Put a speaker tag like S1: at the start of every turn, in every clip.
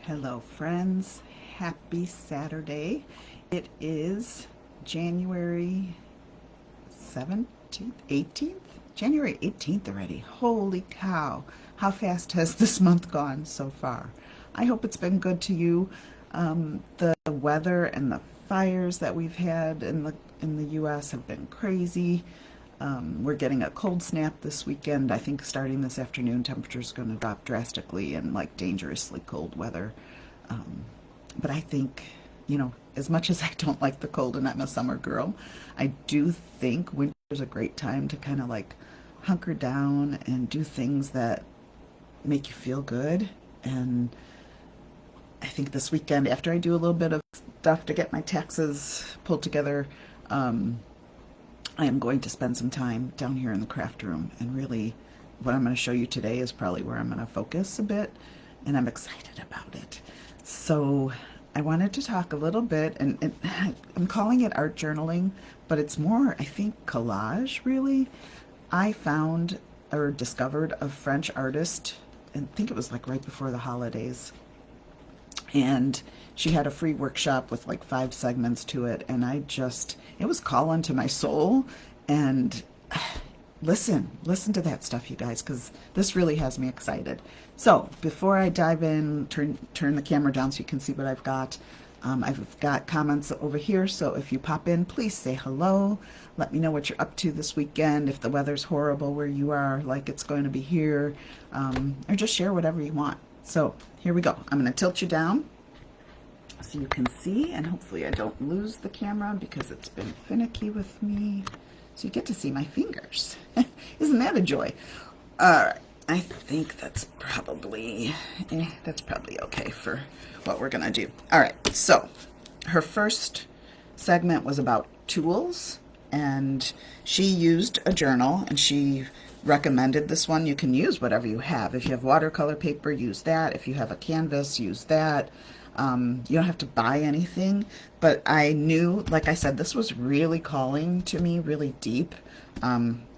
S1: Hello, friends. Happy Saturday. It is January 17th, 18th? January 18th already. Holy cow. How fast has this month gone so far? I hope it's been good to you. The weather and the fires that we've had in the US have been crazy. We're getting a cold snap this weekend. I think starting this afternoon, temperature's going to drop drastically and like dangerously cold weather. But I think, as much as I don't like the cold and I'm a summer girl, I do think winter's a great time to kind of like hunker down and do things that make you feel good. And I think this weekend, after I do a little bit of stuff to get my taxes pulled together, I am going to spend some time down here in the craft room. And really, what I'm going to show you today is probably where I'm going to focus a bit. And I'm excited about it. So, I wanted to talk a little bit, and I'm calling it art journaling, but it's more, I think, collage, really. I found or discovered a French artist, and I think it was like right before the holidays, and she had a free workshop with like 5 segments to it, and it was calling to my soul. And listen to that stuff, you guys, because this really has me excited. So before I dive in, turn the camera down so you can see what I've got. I've got comments over here, so if you pop in, please say hello. Let me know what you're up to this weekend, if the weather's horrible where you are, like it's going to be here, or just share whatever you want. So here we go. I'm going to tilt you down so you can see, and hopefully I don't lose the camera because it's been finicky with me. So you get to see my fingers. Isn't that a joy? All right. I think that's probably okay for what we're gonna do. All right. So her first segment was about tools, and she used a journal, and she recommended this one. You can use whatever you have. If you have watercolor paper, use that. If you have a canvas, use that. You don't have to buy anything, but I knew, like I said, this was really calling to me, really deep.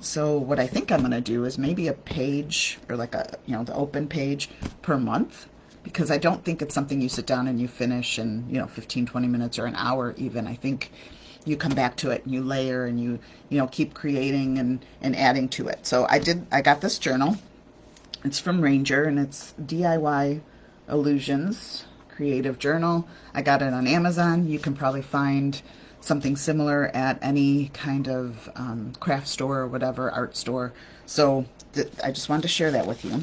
S1: So what I think I'm going to do is maybe a page, or like the open page per month, because I don't think it's something you sit down and you finish in, 15, 20 minutes or an hour even. I think you come back to it and you layer and you keep creating and adding to it. So I got this journal. It's from Ranger, and it's DIY Illusions Creative Journal. I got it on Amazon. You can probably find something similar at any kind of craft store or whatever, art store. So I just wanted to share that with you.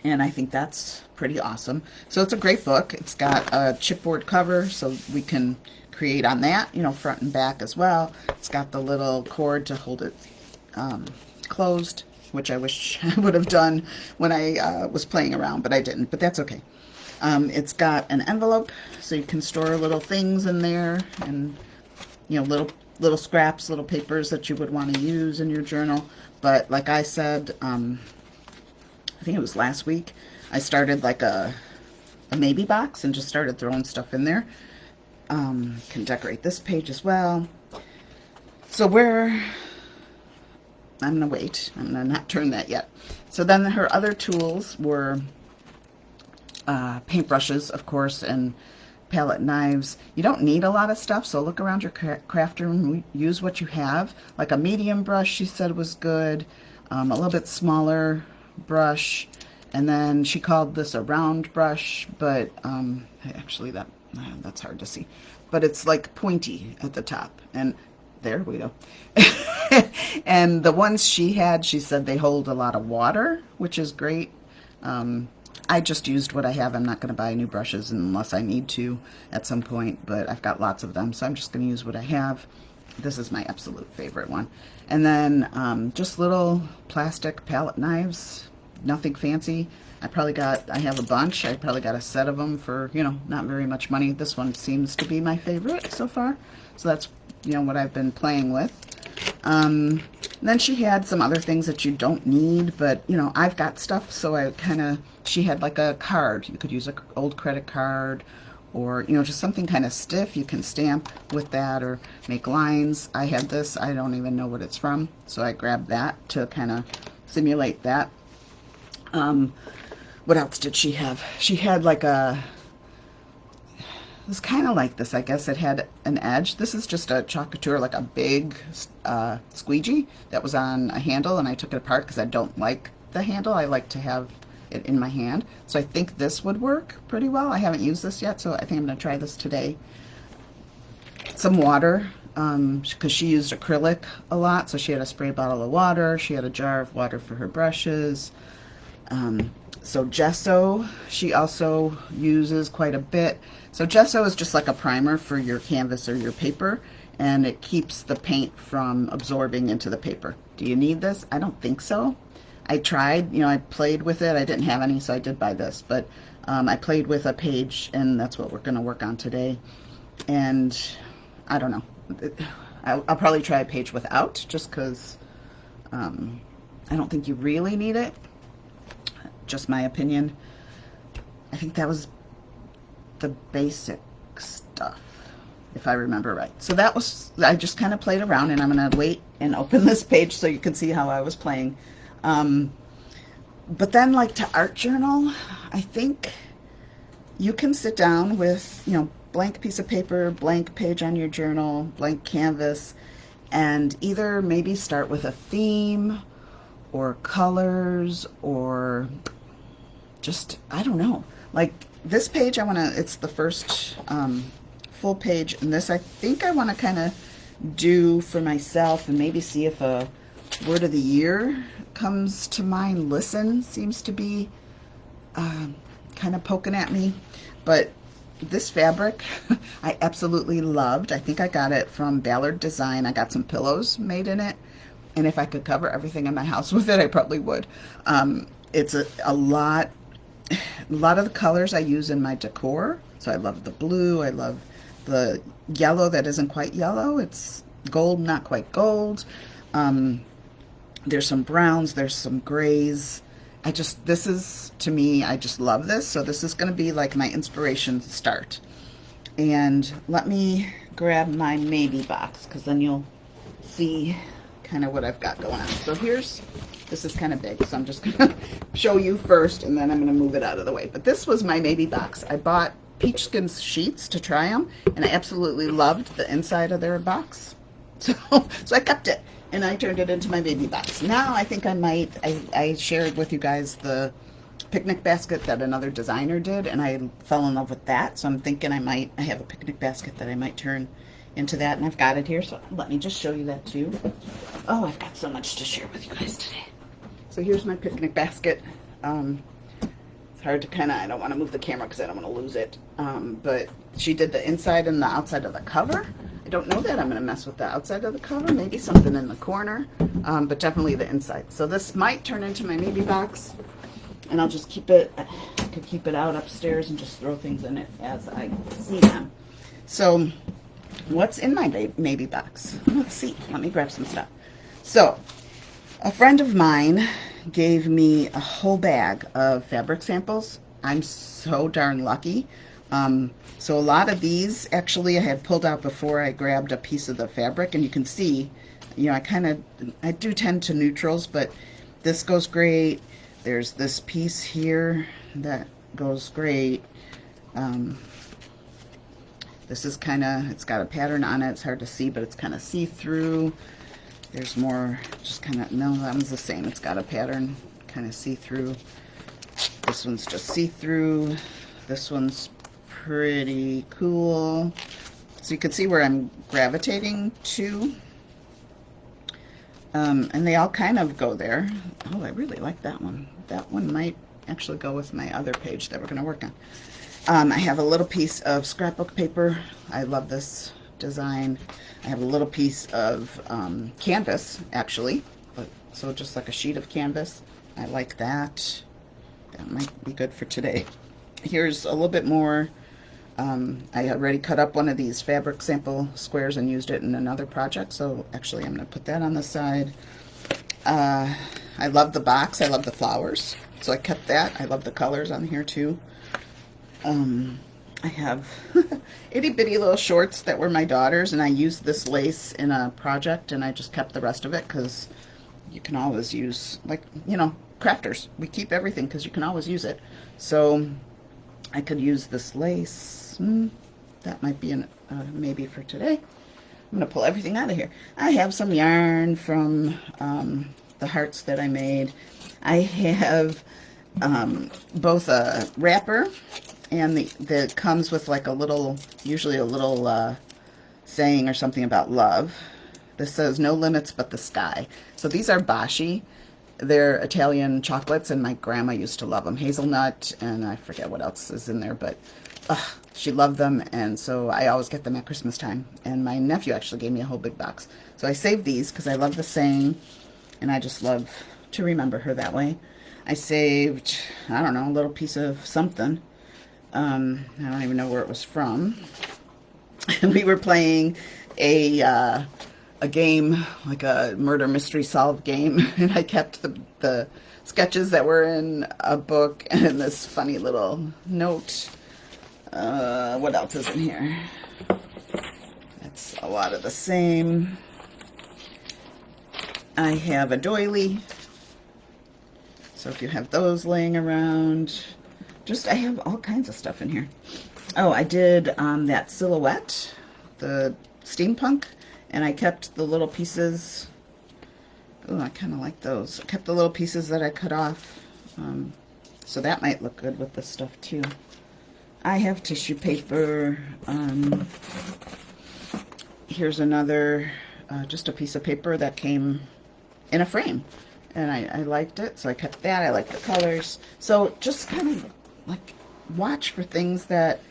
S1: And I think that's pretty awesome. So it's a great book. It's got a chipboard cover, so we can create on that, front and back as well. It's got the little cord to hold it closed, which I wish I would have done when I was playing around, but I didn't. But that's okay. It's got an envelope, so you can store little things in there, and little scraps, little papers that you would want to use in your journal. But like I said, I think it was last week, I started like a maybe box and just started throwing stuff in there. Can decorate this page as well. So I'm gonna wait. I'm gonna not turn that yet. So then her other tools were paintbrushes, of course, and palette knives. You don't need a lot of stuff, so look around your craft room. Use what you have. Like a medium brush, she said was good. A little bit smaller brush, and then she called this a round brush, but actually that's hard to see. But it's like pointy at the top, and there we go. And the ones she had, she said they hold a lot of water, which is great. I just used what I have. I'm not going to buy new brushes unless I need to at some point, but I've got lots of them, so I'm just going to use what I have. This is my absolute favorite one. And then just little plastic palette knives, nothing fancy. I have a bunch. I probably got a set of them for, not very much money. This one seems to be my favorite so far. So that's, what I've been playing with. Then she had some other things that you don't need, but I've got stuff, so she had like a card. You could use an old credit card, or just something kind of stiff. You can stamp with that or make lines. I had this. I don't even know what it's from, so I grabbed that to kind of simulate that. What else did she have? She had like it was kind of like this, I guess. It had an edge. This is just a Chalk Couture, like a big squeegee that was on a handle, and I took it apart because I don't like the handle. I like to have it in my hand. So I think this would work pretty well. I haven't used this yet, so I think I'm going to try this today. Some water, because she used acrylic a lot, so she had a spray bottle of water. She had a jar of water for her brushes. So gesso, she also uses quite a bit. So gesso is just like a primer for your canvas or your paper, and it keeps the paint from absorbing into the paper. Do you need this? I don't think so. I tried, you know, I played with it. I didn't have any, so I did buy this, but I played with a page, and that's what we're going to work on today. And I don't know. I'll probably try a page without, just because I don't think you really need it. Just my opinion. I think that was the basic stuff, if I remember right. So that was, I just kind of played around, and I'm going to wait and open this page so you can see how I was playing. But then, like, to art journal, I think you can sit down with, you know, blank piece of paper, blank page on your journal, blank canvas, and either maybe start with a theme or colors, or just, I don't know. Like this page, it's the first full page, and this I think I want to kind of do for myself and maybe see if a word of the year comes to mind. Listen seems to be kind of poking at me, but this fabric I absolutely loved. I think I got it from Ballard Design. I got some pillows made in it, and if I could cover everything in my house with it, I probably would. It's a lot of the colors I use in my decor. So I love the blue. I love the yellow that isn't quite yellow. It's gold, not quite gold. There's some browns. There's some grays. This is, to me, I just love this. So this is going to be like my inspiration start. And let me grab my maybe box, because then you'll see kind of what I've got going on. So this is kind of big, so I'm just going to show you first, and then I'm going to move it out of the way. But this was my maybe box. I bought Peachskin sheets to try them, and I absolutely loved the inside of their box. So I kept it, and I turned it into my baby box. Now I think I shared with you guys the picnic basket that another designer did, and I fell in love with that. So I'm thinking I have a picnic basket that I might turn into that, and I've got it here. So let me just show you that too. Oh, I've got so much to share with you guys today. So here's my picnic basket. It's hard to I don't want to move the camera because I don't want to lose it. But she did the inside and the outside of the cover. I don't know that I'm going to mess with the outside of the cover. Maybe something in the corner, but definitely the inside. So this might turn into my maybe box, and I'll just keep it. I could keep it out upstairs and just throw things in it as I see them. So what's in my maybe box? Let's see. Let me grab some stuff. So a friend of mine gave me a whole bag of fabric samples. I'm so darn lucky. So a lot of these, actually, I had pulled out before I grabbed a piece of the fabric, and you can see, you know, I do tend to neutrals, but this goes great. There's this piece here that goes great. This is it's got a pattern on it. It's hard to see, but it's kind of see-through. There's more, no, that one's the same. It's got a pattern, kind of see-through. This one's just see-through. This one's pretty cool. So you can see where I'm gravitating to. And they all kind of go there. Oh, I really like that one. That one might actually go with my other page that we're going to work on. I have a little piece of scrapbook paper. I love this design. I have a little piece of canvas, actually. So just like a sheet of canvas. I like that. That might be good for today. Here's a little bit more. I already cut up one of these fabric sample squares and used it in another project, so actually I'm going to put that on the side. I love the box. I love the flowers, so I kept that. I love the colors on here too. I have itty bitty little shorts that were my daughter's, and I used this lace in a project, and I just kept the rest of it because you can always use, like, you know, crafters. We keep everything because you can always use it. So I could use this lace. That might be an maybe for today. I'm going to pull everything out of here. I have some yarn from the hearts that I made. I have both a wrapper and that comes with like a little, usually a little saying or something about love. This says no limits but the sky. So these are Bashi. They're Italian chocolates, and my grandma used to love them. Hazelnut, and I forget what else is in there, but she loved them, and so I always get them at Christmas time. And my nephew actually gave me a whole big box. So I saved these because I love the saying, and I just love to remember her that way. I saved, I don't know, a little piece of something. I don't even know where it was from. We were playing a game, like a murder mystery solve game, and I kept the sketches that were in a book and this funny little note. What else is in here? It's a lot of the same. I have a doily. So if you have those laying around, I have all kinds of stuff in here. Oh, I did that silhouette, the steampunk, and I kept the little pieces. Oh, I kind of like those. I kept the little pieces that I cut off. So that might look good with this stuff too. I have tissue paper. Here's another, just a piece of paper that came in a frame. And I liked it, so I kept that. I like the colors. So just kind of like watch for things that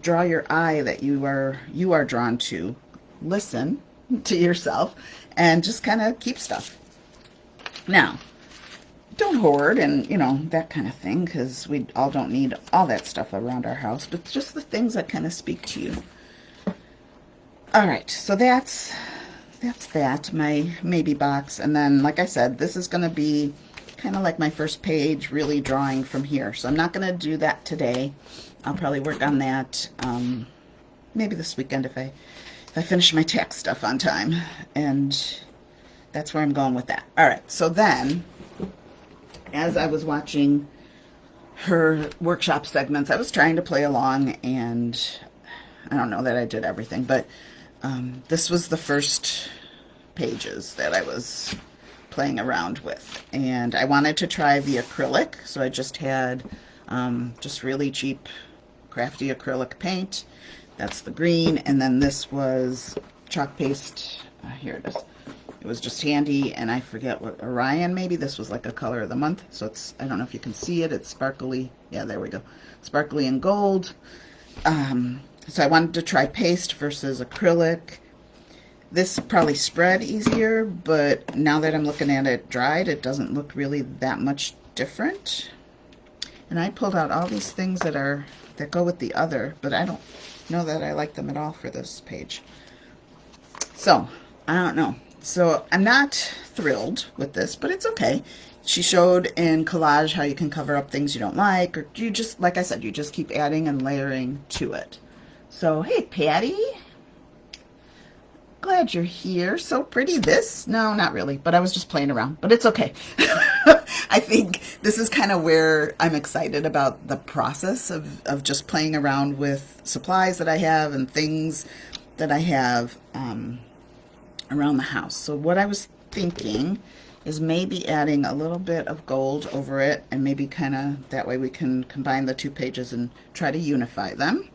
S1: draw your eye, that you are drawn to. Listen to yourself and just kind of keep stuff. Now, don't hoard and, you know, that kind of thing, because we all don't need all that stuff around our house, but just the things that kind of speak to you. All right, so that's that, my maybe box. And then, like I said, this is going to be kind of like my first page, really drawing from here. So I'm not going to do that today. I'll probably work on that maybe this weekend if I finish my tax stuff on time. And that's where I'm going with that. All right, so then, as I was watching her workshop segments, I was trying to play along, and I don't know that I did everything, but this was the first pages that I was playing around with, and I wanted to try the acrylic, so I just had just really cheap crafty acrylic paint. That's the green, and then this was chalk paste. Here it is. It was just handy, and I forget what, Orion maybe. This was like a color of the month, so it's, I don't know if you can see it. It's sparkly. Yeah, there we go. Sparkly and gold. So I wanted to try paste versus acrylic. This probably spread easier, but now that I'm looking at it dried, it doesn't look really that much different. And I pulled out all these things that go with the other, but I don't know that I like them at all for this page. So, I don't know. So I'm not thrilled with this, but it's okay. She showed in collage how you can cover up things you don't like, or you just, like I said, you just keep adding and layering to it. So, hey, Patty. Glad you're here. So pretty. This? No, not really, but I was just playing around, but it's okay. I think this is kind of where I'm excited about the process of just playing around with supplies that I have and things that I have around the house. So what I was thinking is maybe adding a little bit of gold over it, and maybe kind of that way we can combine the two pages and try to unify them.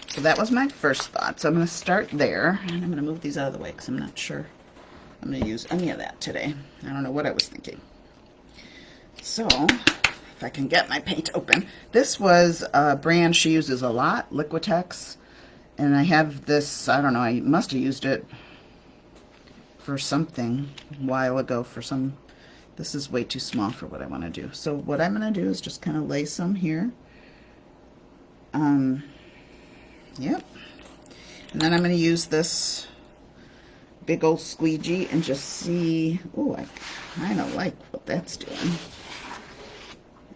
S1: So that was my first thought. So I'm going to start there, and I'm going to move these out of the way because I'm not sure I'm going to use any of that today. I don't know what I was thinking. So if I can get my paint open. This was a brand she uses a lot, Liquitex, and I have this, I don't know, I must have used it for something a while ago for some, this is way too small for what I want to do. So what I'm going to do is just kind of lay some here. Yep. And then I'm going to use this big old squeegee and just see, oh, I kind of like what that's doing.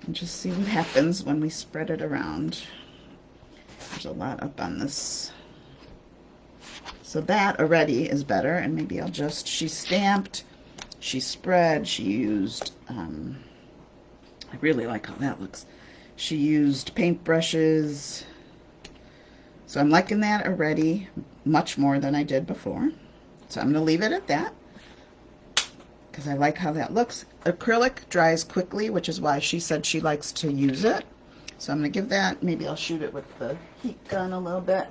S1: And just see what happens when we spread it around. There's a lot up on this. So that already is better, and maybe I'll just, she stamped, she spread, she used I really like how that looks. She used paintbrushes. So I'm liking that already much more than I did before. So I'm going to leave it at that because I like how that looks. Acrylic dries quickly, which is why she said she likes to use it. So I'm going to give that, maybe I'll shoot it with the heat gun a little bit.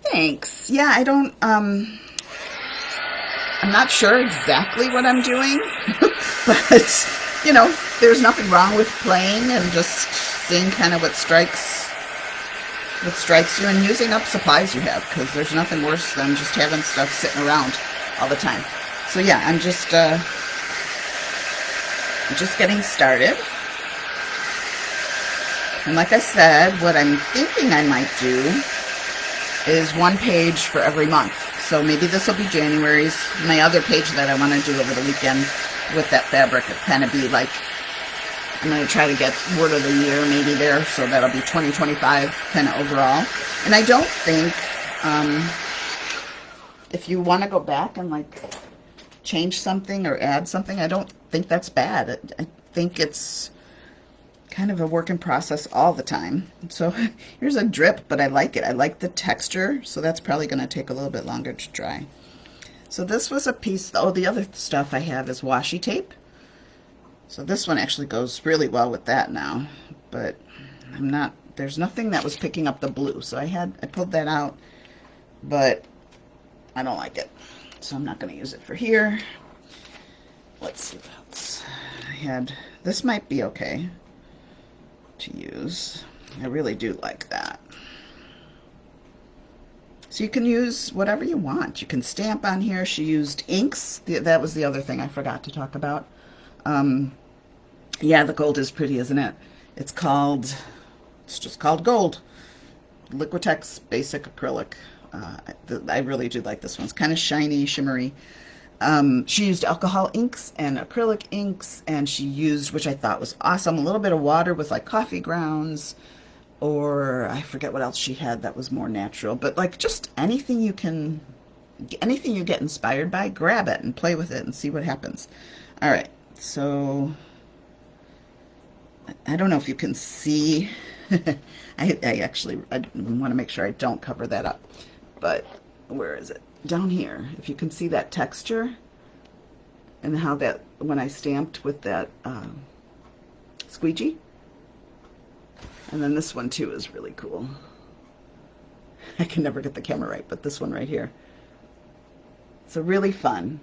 S1: Thanks. Yeah, I'm not sure exactly what I'm doing, but, you know, there's nothing wrong with playing and just seeing kind of what strikes you and using up supplies you have, because there's nothing worse than just having stuff sitting around all the time. So yeah, I'm just getting started. And like I said, what I'm thinking I might do is one page for every month. So maybe this will be January's. My other page that I want to do over the weekend with that fabric will kind of be like, I'm going to try to get word of the year maybe there, so that'll be 2025 kind of overall. And I don't think, if you want to go back and like change something or add something, I don't think that's bad. I think it's kind of a work in process all the time. So here's a drip, but I like it. I like the texture, so that's probably going to take a little bit longer to dry. So this was a piece, oh, the other stuff I have is washi tape. So this one actually goes really well with that now, but there's nothing that was picking up the blue. So I pulled that out, but I don't like it. So I'm not going to use it for here. Let's see what else. This might be okay to use. I really do like that. So you can use whatever you want. You can stamp on here. She used inks. That was the other thing I forgot to talk about. Yeah, the gold is pretty, isn't it? It's just called gold. Liquitex Basic Acrylic. I really do like this one. It's kind of shiny, shimmery. She used alcohol inks and acrylic inks, and she used, which I thought was awesome, a little bit of water with like coffee grounds, or I forget what else she had that was more natural, but like just anything you get inspired by, grab it and play with it and see what happens. All right, so I don't know if you can see. I want to make sure I don't cover that up, but where is it? Down here, if you can see that texture and how that, when I stamped with that squeegee. And then this one too is really cool. I can never get the camera right, but this one right here. So really fun.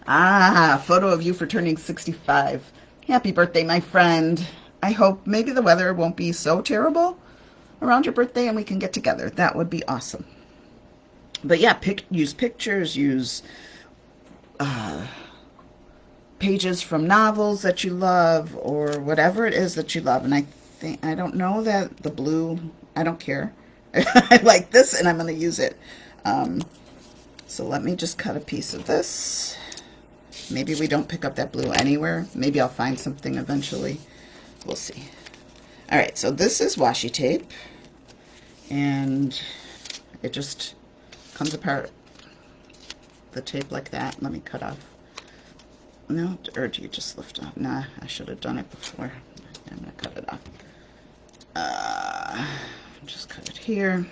S1: Photo of you for turning 65. Happy birthday, my friend. I hope maybe the weather won't be so terrible around your birthday and we can get together. That would be awesome. But yeah, use pictures, use pages from novels that you love, or whatever it is that you love. And I don't know that the blue, I don't care. I like this and I'm going to use it. So let me just cut a piece of this. Maybe we don't pick up that blue anywhere. Maybe I'll find something eventually. We'll see. All right, so this is washi tape, and it just comes apart, the tape like that. Let me cut off. No, or do you just lift off? Nah, I should have done it before. I'm gonna cut it off. Just cut it here.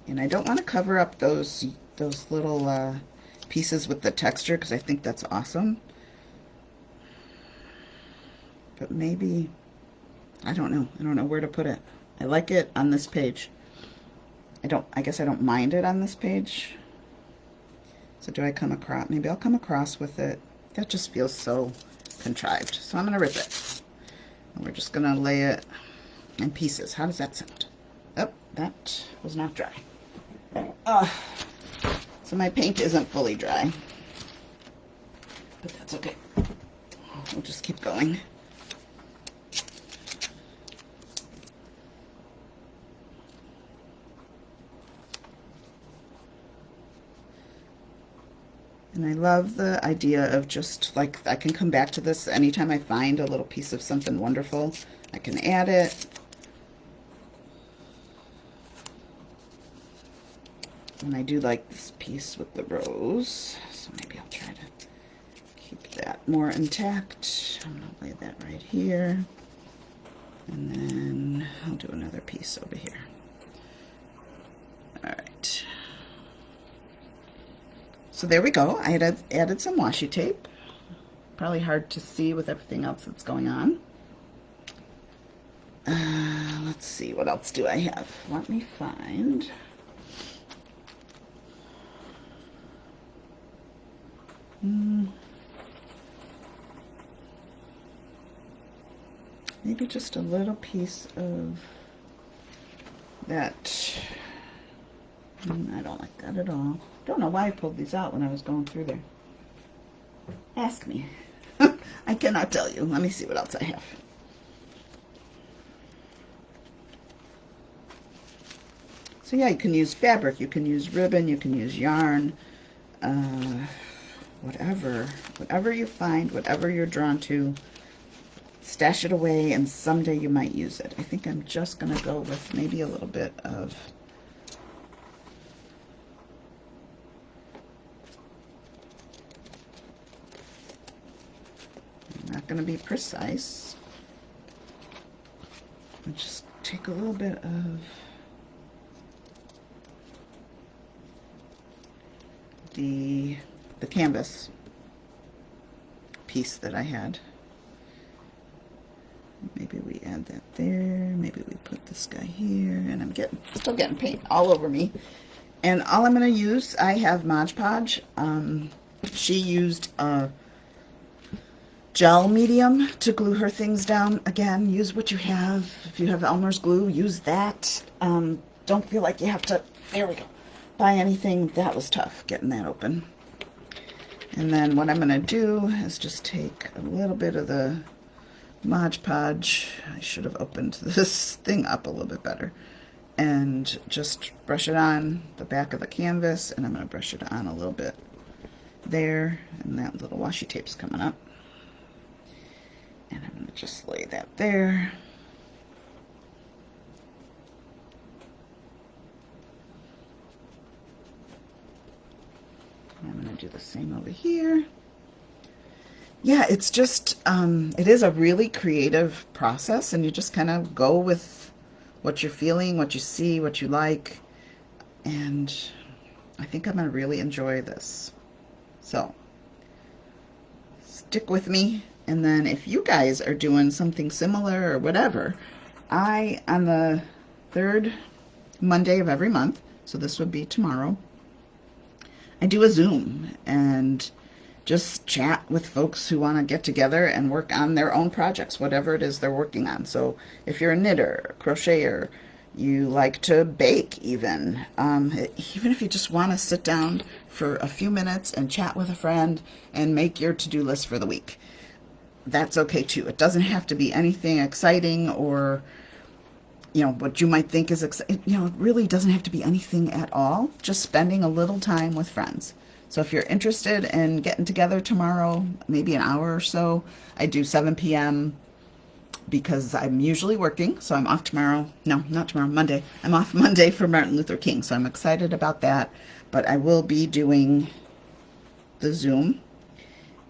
S1: And I don't want to cover up those little pieces with the texture, because I think that's awesome. But maybe, I don't know where to put it. I like it on this page. I guess I don't mind it on this page. So do I come across? Maybe I'll come across with it. That just feels so contrived. So I'm going to rip it. And we're just going to lay it in pieces. How does that sound? Oh, that was not dry. So my paint isn't fully dry. But that's okay. We'll just keep going. And I love the idea of just like, I can come back to this anytime I find a little piece of something wonderful. I can add it. And I do like this piece with the rose, so maybe I'll try to keep that more intact. I'm going to lay that right here. And then I'll do another piece over here. All right. So there we go. I had added some washi tape. Probably hard to see with everything else that's going on. Let's see, what else do I have? Let me find. Maybe just a little piece of that. I don't like that at all. Don't know why I pulled these out when I was going through there. Ask me. I cannot tell you. Let me see what else I have. So yeah, you can use fabric, you can use ribbon, you can use yarn, whatever you find, whatever you're drawn to, stash it away and someday you might use it. I think I'm just going to go with maybe a little bit of I'm not going to be precise. I'll just take a little bit of the canvas piece that I had. Maybe we add that there. Maybe we put this guy here. And I'm still getting paint all over me. And all I'm going to use, I have Mod Podge. She used a gel medium to glue her things down. Again, use what you have. If you have Elmer's glue, use that. Don't feel like you have to, there we go, buy anything. That was tough getting that open. And then what I'm going to do is just take a little bit of the Mod Podge. I should have opened this thing up a little bit better. And just brush it on the back of the canvas. And I'm going to brush it on a little bit there. And that little washi tape's coming up. And I'm going to just lay that there. I'm going to do the same over here. Yeah, it's just, it is a really creative process, and you just kind of go with what you're feeling, what you see, what you like, and I think I'm going to really enjoy this. So, stick with me, and then if you guys are doing something similar or whatever, on the third Monday of every month, so this would be tomorrow, I do a Zoom and just chat with folks who want to get together and work on their own projects, whatever it is they're working on. So if you're a knitter, crocheter, you like to bake even if you just want to sit down for a few minutes and chat with a friend and make your to-do list for the week, that's okay too. It doesn't have to be anything exciting or what you might think is exciting. It really doesn't have to be anything at all. Just spending a little time with friends. So if you're interested in getting together tomorrow, maybe an hour or so, I do 7 p.m. because I'm usually working. So I'm off tomorrow. No, not tomorrow, Monday. I'm off Monday for Martin Luther King. So I'm excited about that. But I will be doing the Zoom.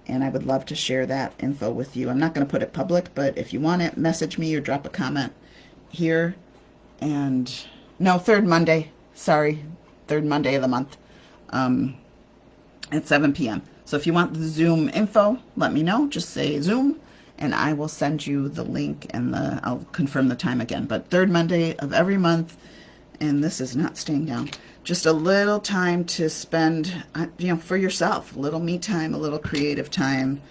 S1: And I would love to share that info with you. I'm not going to put it public, but if you want it, message me or drop a comment here. And no, third Monday of the month at 7 p.m. So if you want the Zoom info, let me know. Just say Zoom and I will send you the link and I'll confirm the time again. But third Monday of every month, and this is not staying down, just a little time to spend for yourself, a little me time, a little creative time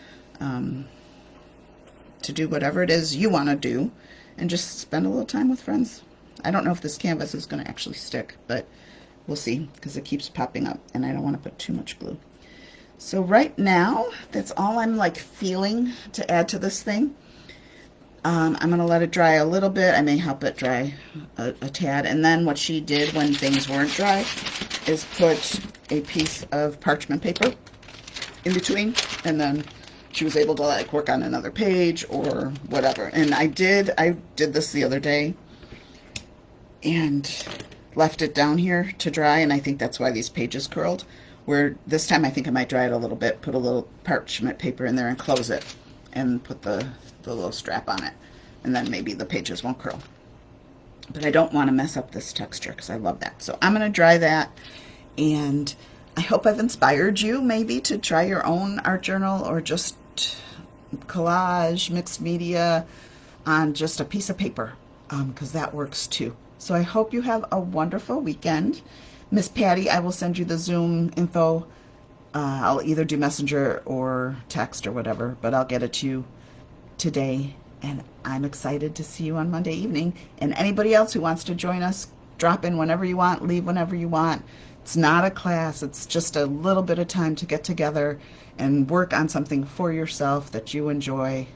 S1: to do whatever it is you want to do, and just spend a little time with friends. I don't know if this canvas is going to actually stick, but we'll see, because it keeps popping up and I don't want to put too much glue. So right now, that's all I'm feeling to add to this thing. I'm going to let it dry a little bit. I may help it dry a tad. And then what she did when things weren't dry is put a piece of parchment paper in between, and then she was able to work on another page or whatever. And I did this the other day, and left it down here to dry, and I think that's why these pages curled. Where this time I think I might dry it a little bit, put a little parchment paper in there and close it, and put the little strap on it, and then maybe the pages won't curl. But I don't want to mess up this texture because I love that. So I'm going to dry that, and I hope I've inspired you maybe to try your own art journal or just collage, mixed media on just a piece of paper, because that works too. So I hope you have a wonderful weekend. Miss Patty, I will send you the Zoom info. I'll either do Messenger or text or whatever, but I'll get it to you today. And I'm excited to see you on Monday evening. And anybody else who wants to join us, drop in whenever you want, leave whenever you want. It's not a class. It's just a little bit of time to get together and work on something for yourself that you enjoy.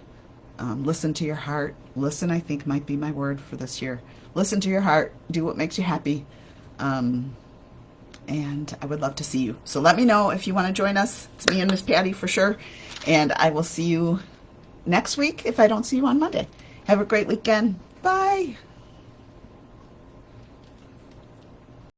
S1: Listen to your heart. Listen, I think, might be my word for this year. Listen to your heart. Do what makes you happy. And I would love to see you. So let me know if you want to join us. It's me and Miss Patty for sure. And I will see you next week if I don't see you on Monday. Have a great weekend. Bye.